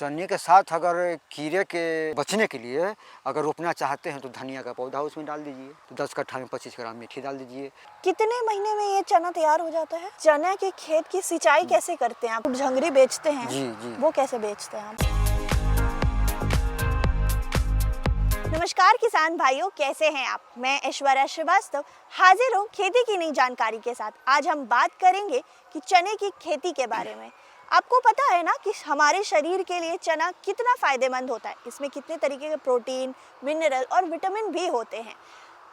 चने के साथ अगर कीड़े के बचने के लिए अगर रोपना चाहते हैं तो धनिया का पौधा उसमें डाल दीजिए, तो 10 कट्ठा में 25 ग्राम मेथी डाल दीजिए। कितने महीने में ये चना तैयार हो जाता है? चना के खेत की सिंचाई कैसे करते हैं आप? झंगरी बेचते हैं? जी जी। वो कैसे बेचते हैं आप? नमस्कार किसान भाइयों, कैसे हैं आप? मैं ऐश्वर्या श्रीवास्तव हाजिर हूँ खेती की नई जानकारी के साथ। आज हम बात करेंगे कि चने की खेती के बारे में। आपको पता है ना कि हमारे शरीर के लिए चना कितना फ़ायदेमंद होता है। इसमें कितने तरीके के प्रोटीन, मिनरल और विटामिन भी होते हैं।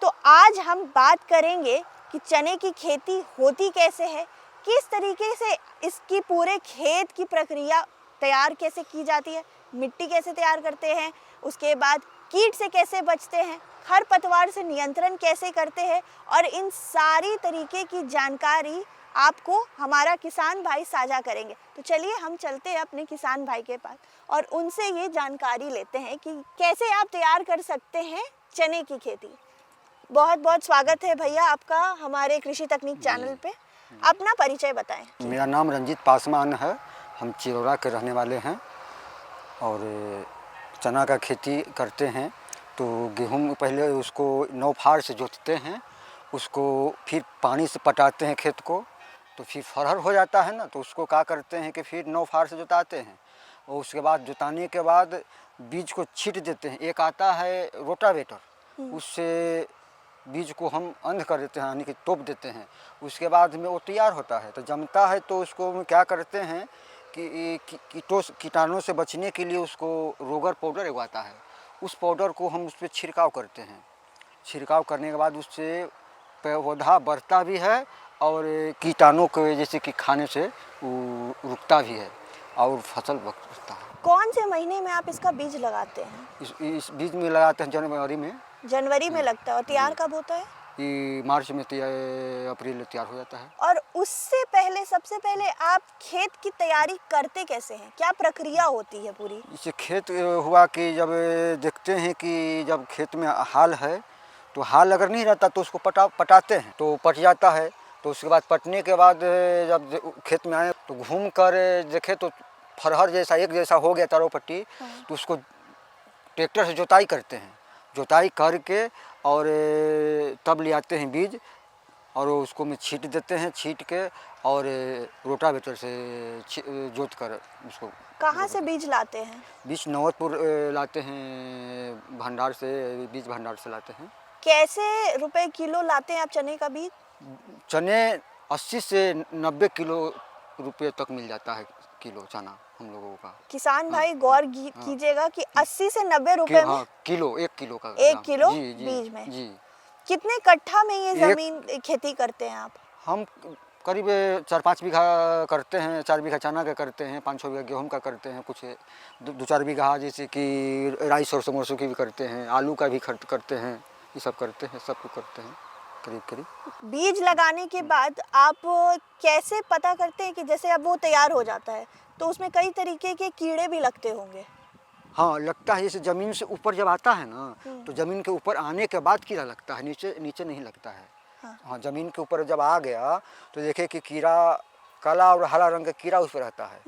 तो आज हम बात करेंगे कि चने की खेती होती कैसे है, किस तरीके से इसकी पूरे खेत की प्रक्रिया तैयार कैसे की जाती है, मिट्टी कैसे तैयार करते हैं, उसके बाद कीट से कैसे बचते हैं, खरपतवार से नियंत्रण कैसे करते हैं, और इन सारी तरीके की जानकारी आपको हमारा किसान भाई साझा करेंगे। तो चलिए हम चलते हैं अपने किसान भाई के पास और उनसे ये जानकारी लेते हैं कि कैसे आप तैयार कर सकते हैं चने की खेती। बहुत बहुत स्वागत है भैया आपका हमारे कृषि तकनीक चैनल पे। अपना परिचय बताएं। मेरा नाम रंजीत पासवान है, हम चिरौरा के रहने वाले हैं और चना का खेती करते हैं। तो गेहूं पहले उसको 9 फाड़ से जोतते हैं, उसको फिर पानी से पटाते हैं खेत को, तो फिर फरहर हो जाता है ना, तो उसको क्या करते हैं कि फिर 9 फाड़ से जोताते हैं और उसके बाद जोताने के बाद बीज को छींट देते हैं। एक आता है रोटावेटर, उससे बीज को हम अंध कर देते हैं, यानी कि तोप देते हैं। उसके बाद में वो तैयार होता है, तो जमता है तो उसको हम क्या करते हैं कि कीटाणुओं से बचने के लिए उसको रोगर पाउडर एक आता है, उस पाउडर को हम उस पर छिड़काव करते हैं। छिड़काव करने के बाद उससे पौधा बढ़ता भी है और कीटाणुओं के जैसे कि खाने से रुकता भी है और फसल बढ़ता है। कौन से महीने में आप इसका बीज लगाते हैं? इस बीज में लगाते हैं जनवरी में। जनवरी में लगता है और तैयार कब होता है? ये मार्च में अप्रैल में तैयार हो जाता है। और उससे पहले सबसे पहले आप खेत की तैयारी करते कैसे हैं? क्या प्रक्रिया होती है पूरी? इससे खेत हुआ कि जब देखते हैं कि जब खेत में हाल है तो हाल अगर नहीं रहता तो उसको पटाते हैं, तो पट जाता है। तो उसके बाद पटने के बाद जब खेत में आए तो घूम कर देखे तो फरहर जैसा एक जैसा हो गया चारों पट्टी, तो उसको ट्रैक्टर से जोताई करते हैं। जोताई करके और तब ले आते हैं बीज और उसको में छींट देते हैं, छींट के और रोटावेटर से जोत कर उसको। कहाँ से बीज लाते हैं? बीज नौबतपुर लाते हैं, भंडार से, बीज भंडार से लाते हैं। कैसे रुपए किलो लाते हैं आप चने का बीज? चने 80 से 90 किलो रुपये तक मिल जाता है किलो चना हम लोगों का। किसान भाई गौर कीजिएगा कि 80 से 90 रुपए में किलो, 1 किलो का 1 किलो बीज में। जी। कितने कट्ठा में ये जमीन खेती करते हैं आप? हम करीब 4-5 बीघा करते हैं। 4 बीघा चना का करते हैं, 5-6 बीघा गेहूं का करते हैं, कुछ 2-4 बीघा जैसे कि राई सरसों की भी करते हैं, आलू का भी करते हैं, ये सब करते हैं, सब कुछ करते हैं करीब। बीज लगाने के बाद आप कैसे पता करते हैं कि जैसे अब वो तैयार हो जाता है तो उसमें कई तरीके के कीड़े भी लगते होंगे? हाँ, लगता है। जैसे ज़मीन से ऊपर जब आता है ना, तो ज़मीन के ऊपर आने के बाद कीड़ा लगता है, नीचे नहीं लगता है। हाँ, ज़मीन के ऊपर जब आ गया तो देखे कि कीड़ा काला और हरा रंग का कीड़ा उस पर रहता है,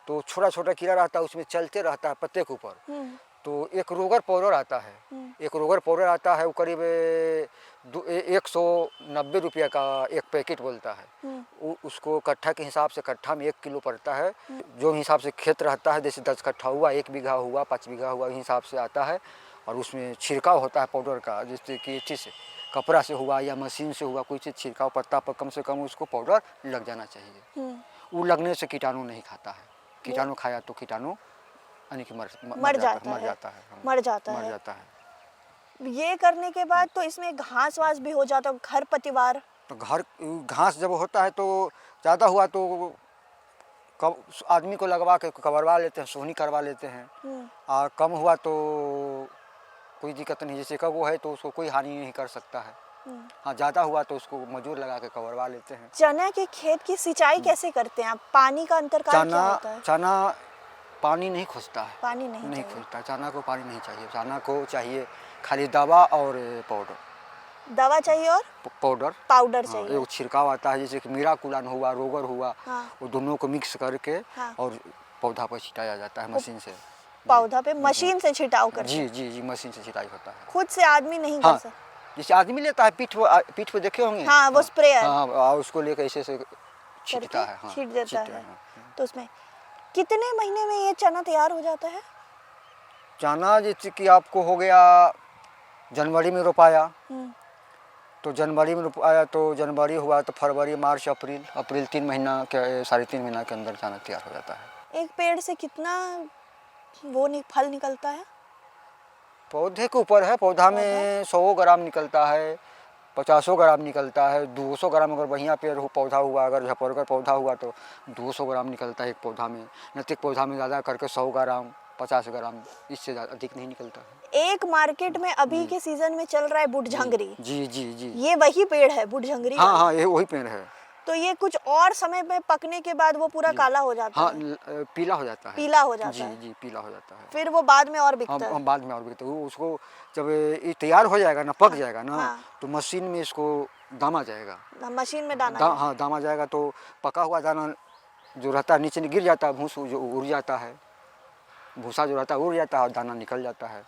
तो छोटा कीड़ा रहता है, उसमें चलते रहता है पत्ते के ऊपर। तो एक रोगर पाउडर आता है, वो करीब 190 रुपये का एक पैकेट बोलता है। उसको कट्ठा के हिसाब से, कट्ठा में 1 किलो पड़ता है। जो हिसाब से खेत रहता है, जैसे 10 कट्ठा हुआ, 1 बीघा हुआ, 5 बीघा हुआ, हिसाब से आता है और उसमें छिड़काव होता है पाउडर का। जैसे कि चीज़ से, कपड़ा से हुआ या मशीन से हुआ, कोई चीज़ छिड़काव पत्ता पर कम से कम उसको पाउडर लग जाना चाहिए। वो लगने से कीटाणु नहीं खाता है। कीटाणु खाया तो कीटाणु यानी कि मर जाता है। ये करने के बाद तो इसमें घास वास भी हो जाता है, खरपतवार। तो घास जब होता है तो ज़्यादा हुआ तो आदमी को लगवा के कवरवा लेते हैं, सोहनी करवा लेते हैं। और कम हुआ तो कोई दिक्कत नहीं, जैसे कब वो है तो उसको कोई हानि नहीं कर सकता है। हाँ, ज़्यादा हुआ तो उसको मजदूर लगा के कवरवा लेते हैं। चना के खेत की सिंचाई कैसे करते हैं आप? पानी का अंतरकाल क्या होता है? चना पानी नहीं खोजता है, पानी नहीं खोजता। चना को पानी नहीं चाहिए, चना को चाहिए खाली दवा और पाउडर। दवा चाहिए और पाउडर चाहिए। एक छिड़काव आता है, जैसे कि मीराकुलान हुआ, रोगर हुआ, वो दोनों को मिक्स करके और पौधा पर छिटाया जाता है मशीन से। पौधा पे मशीन से छिटाव करते जी हैं। जी जी, मशीन से छिटाई होता है। खुद से आदमी नहीं कर हाँ, सकता। जैसे आदमी लेता है पीठ पे देखे होंगे। हाँ, वो स्प्रेयर हाँ हाँ, उसको लेकर ऐसे से करके छींटता है। हाँ, छींट देता छींटता है। हाँ। तो उसमें कितने महीने में ये चना तैयार हो जाता है? चना जैसे कि आपको हो गया जनवरी में रोपाया, हम्म, तो जनवरी में रोपाया तो जनवरी हुआ तो फरवरी मार्च अप्रैल 3 महीना के 3.5 महीना के अंदर चना तैयार हो जाता है। एक पेड़ से कितना वो फल निकलता है? पौधे के ऊपर है। पौधा में 100 ग्राम निकलता है, 50 ग्राम निकलता है, 200 ग्राम अगर बढ़िया पेड़ हो पौधा हुआ, अगर झपरकर पौधा हुआ तो 200 ग्राम निकलता है एक पौधा में। नैतिक पौधा में ज़्यादा करके 100 ग्राम 50 ग्राम, इससे ज़्यादा अधिक नहीं निकलता है। एक मार्केट में अभी के सीजन में चल रहा है बुढ़झंगरी। जी जी जी। ये वही पेड़ है बुढ़झंगरी हाँ वाला? हाँ, ये वही पेड़ है। तो ये कुछ और समय में पकने के बाद वो पूरा काला हो जाता हाँ, है? पीला हो जाता है। पीला हो जाता जी है। जी, पीला हो जाता है। फिर वो बाद में और हम बिकता है? बाद में और बिकते हैं। उसको जब ये तैयार हो जाएगा ना, पक जाएगा ना, हाँ। तो मशीन में इसको दामा जाएगा। मशीन में दाना है। हाँ, दामा जाएगा तो पका हुआ दाना जो रहता है नीचे गिर जाता है, भूसा जो उड़ जाता है, भूसा जो रहता है उड़ जाता है और दाना निकल जाता है।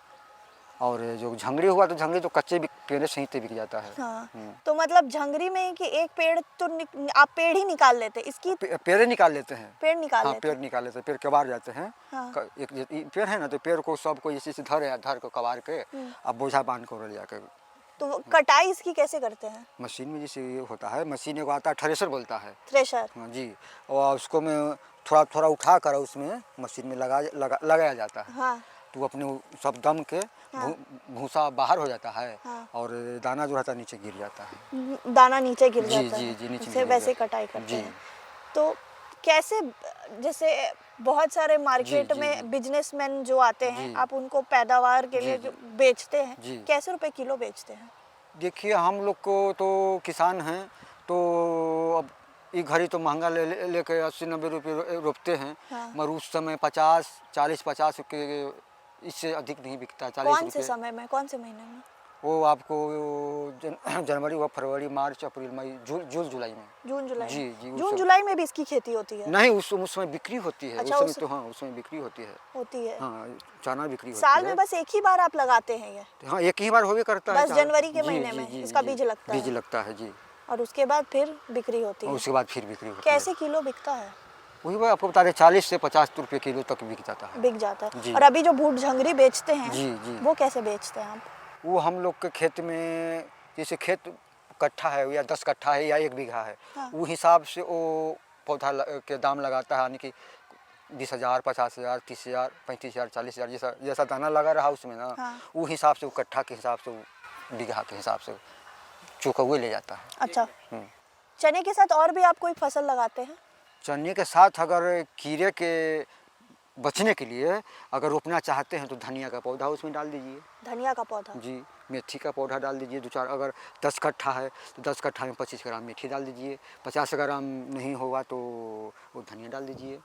और जो झंगड़ी हुआ तो झंगड़ी तो कच्चे पेड़ से ही बिक जाता है। हाँ। तो मतलब झंगरी में कि एक पेड़ तो आप पेड़ ही निकाल लेते, इसकी पेड़ निकाल लेते हैं। पेड़ निकाल हाँ, लेते? पेड़ निकाल लेते हैं। पेड़ कबार जाते हैं। हाँ। एक पेड़ है ना, तो पेड़ को सबको इसी से धर को कबार के अब बोझा बांध कर ले जाकर। तो कटाई इसकी कैसे करते हैं? मशीन में जैसे ये होता है, मशीन एगो आता है थ्रेशर बोलता है। थ्रेशर? हाँ जी। और उसको में थोड़ा थोड़ा उठा कर उसमें मशीन में लगाया जाता है। हाँ। तो अपने सब दम के भूसा बाहर हो जाता है। हाँ। और दाना जो रहता है नीचे गिर जाता है। दाना नीचे गिर जी जाता जी है। जी, नीचे उसे गिर वैसे जाता है। कटाई करते जी। हैं। तो कैसे, जैसे बहुत सारे मार्केट जी, में जी। बिजनेसमैन जो आते हैं, जी। आप उनको पैदावार के जी, लिए जी। जो बेचते हैं, जी। कैसे रुपए किलो बेचते हैं? देखिए, हम लोग को तो किसान हैं, तो अब ये घड़ी तो महंगा लेके 80-90 रुपये रोपते हैं। हाँ। मगर उस समय 40-50 के इससे अधिक नहीं बिकता। 40 कौन से रुपये। समय में, कौन से महीने में? वो आपको जनवरी व फरवरी मार्च अप्रैल मई जून जुलाई में। जून जुलाई जी में? जी, उस जून समय- जुलाई में भी इसकी खेती होती है? नहीं, उस समय बिक्री होती है। अच्छा, उस समय उस- तो हाँ, उस समय बिक्री होती है। होती है। हाँ, चना बिक्री होती साल है। में बस एक ही बार आप लगाते हैं ये? हाँ, एक ही बार होवे करता है। बस जनवरी के जी, महीने जी, में जी, इसका जी, बीज लगता है? बीज लगता है जी। और उसके बाद फिर बिक्री होती और है? उसके बाद फिर बिक्री होती है। कैसे किलो बिकता है? वही बात आपको बता रहे, 40 से 50 रुपये किलो तक बिक जाता है। बिक जाता है। जी। और अभी जो बूट झंगरी बेचते हैं, जी, जी। वो कैसे बेचते हैं आप? वो हम लोग के खेत में, जैसे खेत कट्ठा है या 10 कट्ठा है या 1 बीघा है, हाँ। वो हिसाब से वो पौधा के दाम लगाता है। यानी कि 20,000, 50,000, 30,000, 35,000, 40,000, जैसा जैसा दाना लगा रहा उसमें ना, हाँ। वो हिसाब से, वो कट्ठा के हिसाब से, वो बीघा के हिसाब से चुका हुए ले जाता है। अच्छा। हम्म। चने के साथ और भी आप कोई फसल लगाते हैं? चने के साथ अगर कीड़े के बचने के लिए अगर रोपना चाहते हैं तो धनिया का पौधा उसमें डाल दीजिए। धनिया का पौधा? जी, मेथी का पौधा डाल दीजिए 2-4। अगर 10 कट्ठा है तो 10 कट्ठा में 25 ग्राम मेथी डाल दीजिए। 50 ग्राम नहीं होगा तो वो धनिया डाल दीजिए।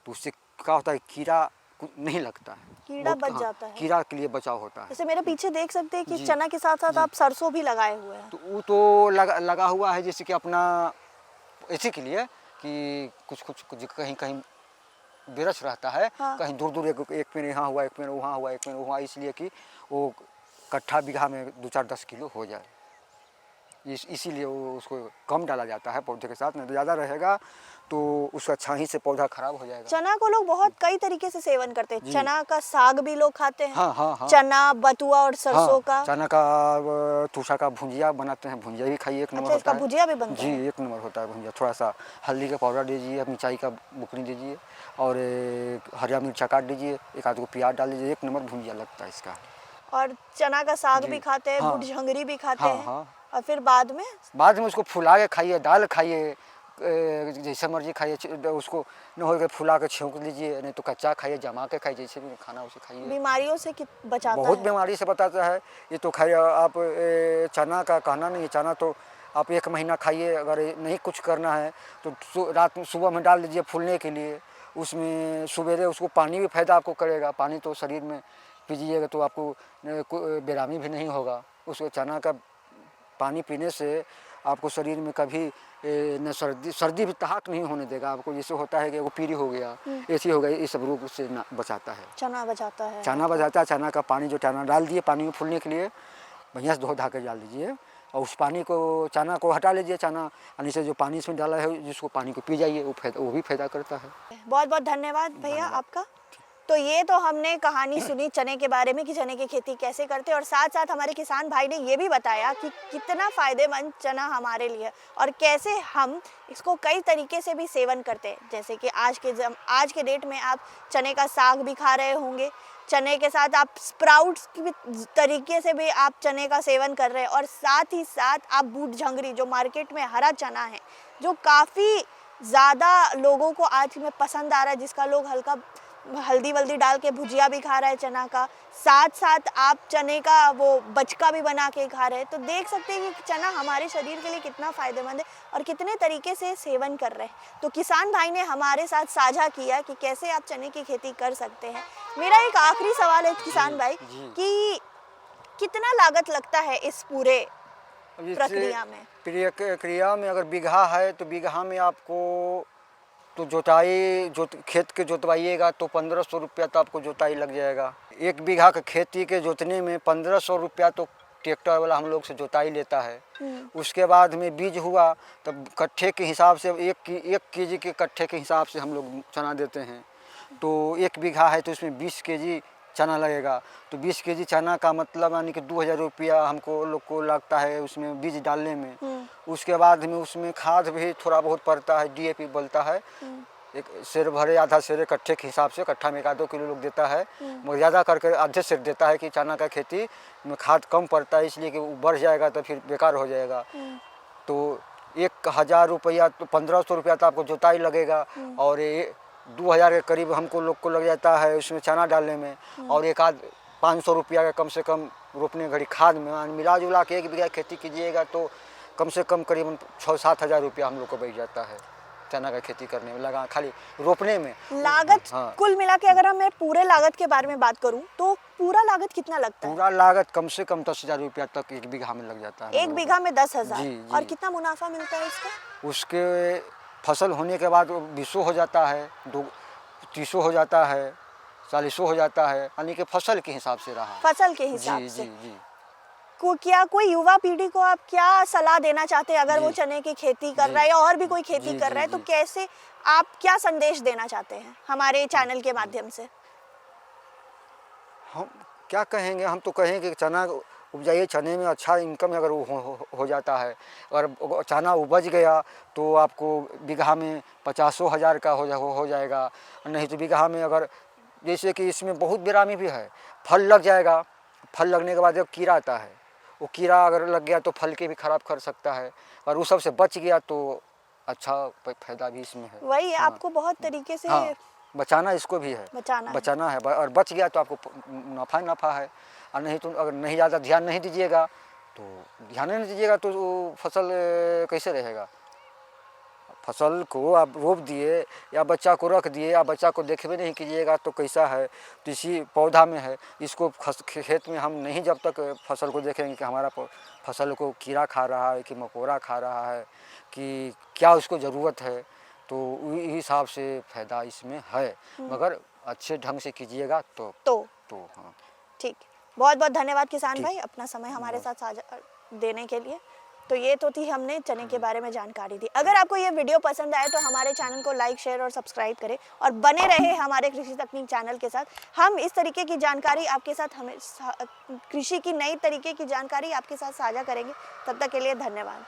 तो उससे क्या होता है, कीड़ा नहीं लगता है। कीड़ा बच हाँ, जाता है? कीड़ा के लिए बचाव होता है। जैसे मेरे पीछे देख सकते हैं कि जी। चना के साथ साथ आप सरसों भी लगाए हुए हैं। तो वो तो लगा हुआ है, जैसे कि अपना इसी के लिए कि कुछ कहीं कहीं बेरस रहता है। हाँ। कहीं दूर दूर एक पेड़ यहाँ हुआ, एक पेड़ वहाँ हुआ, एक पेड़ वहाँ, इसलिए कि वो कट्ठा बीघा में 2-4-10 किलो हो जाए। इसीलिए वो उसको कम डाला जाता है पौधे के साथ, नहीं तो ज़्यादा रहेगा तो उसका छाही से पौधा खराब हो जाएगा। चना को लोग बहुत कई तरीके से सेवन करते हैं। जी। चना का साग भी लोग खाते हैं। हाँ हाँ हाँ। चना, बथुआ और सरसों हाँ, का। चना का टूसा का भुंजिया बनाते हैं। भुंजिया भी खाइए, एक नंबर अच्छा, होता इसका है। भुजिया भी बनता जी, है? एक नंबर होता है भुंजिया। थोड़ा सा हल्दी का पाउडर दीजिए, मिर्चाई का बुकनी दीजिए और हरिया मिर्चा काट दीजिए, एक आध को प्याज डाल दीजिए, एक नंबर भुंजिया लगता है इसका। और चना का साग जी। भी खाते हैं, हाँ। बूट झंगरी भी खाते हाँ, हैं। हाँ। और फिर बाद में उसको फुला के खाइए, दाल खाइए, जैसे मर्जी खाइए। उसको न हो के फुला के छौंक लीजिए, नहीं तो कच्चा खाइए, जमा के खाइए, जैसे भी खाना उसे खाइए। बीमारियों से बचाता बहुत है? बीमारी से बताता है ये तो। खाइए आप, चना का कहना नहीं है, चना तो आप 1 महीना खाइए। अगर नहीं कुछ करना है तो रात में सुबह में डाल दीजिए फूलने के लिए। उसमें सवेरे उसको पानी भी फ़ायदा आपको करेगा। पानी तो शरीर में पीजिएगा तो आपको बेरामी भी नहीं होगा। उसको चना का पानी पीने से आपको शरीर में कभी न सर्दी भी तहाक नहीं होने देगा आपको। जैसे होता है कि वो पीली हो गया, ऐसी हो गई, ये सब रोग से बचाता है। चना बचाता है। चना बचाता है। चना का पानी जो चना डाल दिए पानी में फूलने के लिए, बढ़िया से धो धा कर डाल दीजिए और उस पानी को चना को हटा लीजिए। चना नीचे जो पानी इसमें डाला है जिसको पानी को पी जाइए, वो भी फायदा करता है। बहुत बहुत धन्यवाद भैया आपका। तो ये तो हमने कहानी सुनी चने के बारे में कि चने की खेती कैसे करते हैं, और साथ साथ हमारे किसान भाई ने ये भी बताया कि कितना फ़ायदेमंद चना हमारे लिए और कैसे हम इसको कई तरीके से भी सेवन करते हैं। जैसे कि आज के डेट में आप चने का साग भी खा रहे होंगे, चने के साथ आप स्प्राउट्स की भी तरीके से भी आप चने का सेवन कर रहे हैं, और साथ ही साथ आप बूट झंगरी जो मार्केट में हरा चना है जो काफ़ी ज़्यादा लोगों को आज में पसंद आ रहा है, जिसका लोग हल्का हल्दी वल्दी डाल के भुजिया भी खा रहा है चना का, साथ साथ आप चने का वो बचका भी बना के खा रहे हैं। तो देख सकते हैं कि चना हमारे शरीर के लिए कितना फ़ायदेमंद है और कितने तरीके से सेवन कर रहे हैं। तो किसान भाई ने हमारे साथ साझा किया कि कैसे आप चने की खेती कर सकते हैं। मेरा एक आखिरी सवाल है किसान भाई कि कितना लागत लगता है इस पूरे प्रक्रिया में? प्रक्रिया में अगर बीघा है तो बीघा में आपको तो खेत के जोतवाइएगा तो 1500 रुपया तो आपको जोताई लग जाएगा। 1 बीघा का खेती के जोतने में 1500 रुपया तो ट्रैक्टर वाला हम लोग से जोताई लेता है। उसके बाद में बीज हुआ तब कट्ठे के हिसाब से 1 केजी के कट्ठे के हिसाब से हम लोग चना देते हैं। तो 1 बीघा है तो इसमें 20 केजी चना लगेगा। तो 20 केजी चना का मतलब यानी कि 2000 रुपया हमको लोग को लगता है उसमें बीज डालने में। उसके बाद में उसमें खाद भी थोड़ा बहुत पड़ता है, DAP बोलता है। एक सेर भरे आधा सेर कट्ठे के हिसाब से, कट्ठा में 1-2 किलो लोग देता है, मगर ज़्यादा करके आधे सेर देता है कि चना का खेती में खाद कम पड़ता है, इसलिए कि वो बढ़ जाएगा तो फिर बेकार हो जाएगा। तो 1000 रुपया तो 1500 रुपया तो आपको जोताई लगेगा और 2000 के करीब हमको लोग को लग जाता है उसमें चना डालने में, और 500 रुपया का कम से कम रोपने घड़ी खाद में। मिला जुला के 1 बीघा खेती कीजिएगा तो कम से कम करीबन 6-7 हज़ार रुपया हम लोग को बच जाता है चना का खेती करने में, लगा खाली रोपने में। लागत कुल मिला के अगर मैं पूरे लागत के बारे में बात करूं तो पूरा लागत कितना लगता है? पूरा लागत कम से कम 10,000 रुपया तक 1 बीघा में लग जाता है। 1 बीघा में 10,000। और कितना मुनाफा मिलता है इसका? उसके फसल होने के बाद 20 हो जाता है, 30 हो जाता है, 40 हो जाता है, यानी कि फसल के हिसाब से रहा। फसल के हिसाब से। जी। क्या कोई युवा पीढ़ी को आप क्या सलाह देना चाहते हैं अगर वो चने की खेती कर रहा है या और भी कोई खेती कर रहा है, तो कैसे आप क्या संदेश देना चाहते हैं हमारे चैनल के माध्यम से? हम क्या कहेंगे, हम तो कहेंगे कि चना उपजाइए, चने में अच्छा इनकम अगर हो जाता है। अगर चना उपज गया तो आपको बीघा में 50,000 का हो जाएगा। नहीं तो बीघा में अगर जैसे कि इसमें बहुत बेरामी भी है, फल लग जाएगा, फल लगने के बाद जब कीड़ा आता है, वो कीड़ा अगर लग गया तो फल के भी खराब कर सकता है, और उस सब से बच गया तो अच्छा फायदा भी इसमें है। वही आपको बहुत तरीके से बचाना इसको भी है, बचाना है, और बच गया तो आपको नफ़ा है। और नहीं तो अगर नहीं ज़्यादा ध्यान नहीं दीजिएगा तो फसल कैसे रहेगा? फसल को आप रोप दिए या बच्चा को रख दिए या बच्चा को देखबे नहीं कीजिएगा तो कैसा है? तो इसी पौधा में है, इसको खेत में हम नहीं जब तक फसल को देखेंगे कि हमारा फसल को कीड़ा खा रहा है कि मकोड़ा खा रहा है कि क्या उसको ज़रूरत है, तो इस हिसाब से फ़ायदा इसमें है, मगर अच्छे ढंग से कीजिएगा तो हाँ। ठीक, बहुत बहुत धन्यवाद किसान भाई अपना समय हमारे साथ साझा देने के लिए। तो ये तो थी हमने चने के बारे में जानकारी दी। अगर आपको ये वीडियो पसंद आए तो हमारे चैनल को लाइक, शेयर और सब्सक्राइब करें और बने रहे हमारे कृषि तकनीक चैनल के साथ। हम इस तरीके की जानकारी आपके साथ कृषि की नई तरीके की जानकारी आपके साथ साझा करेंगे। तब तक के लिए धन्यवाद।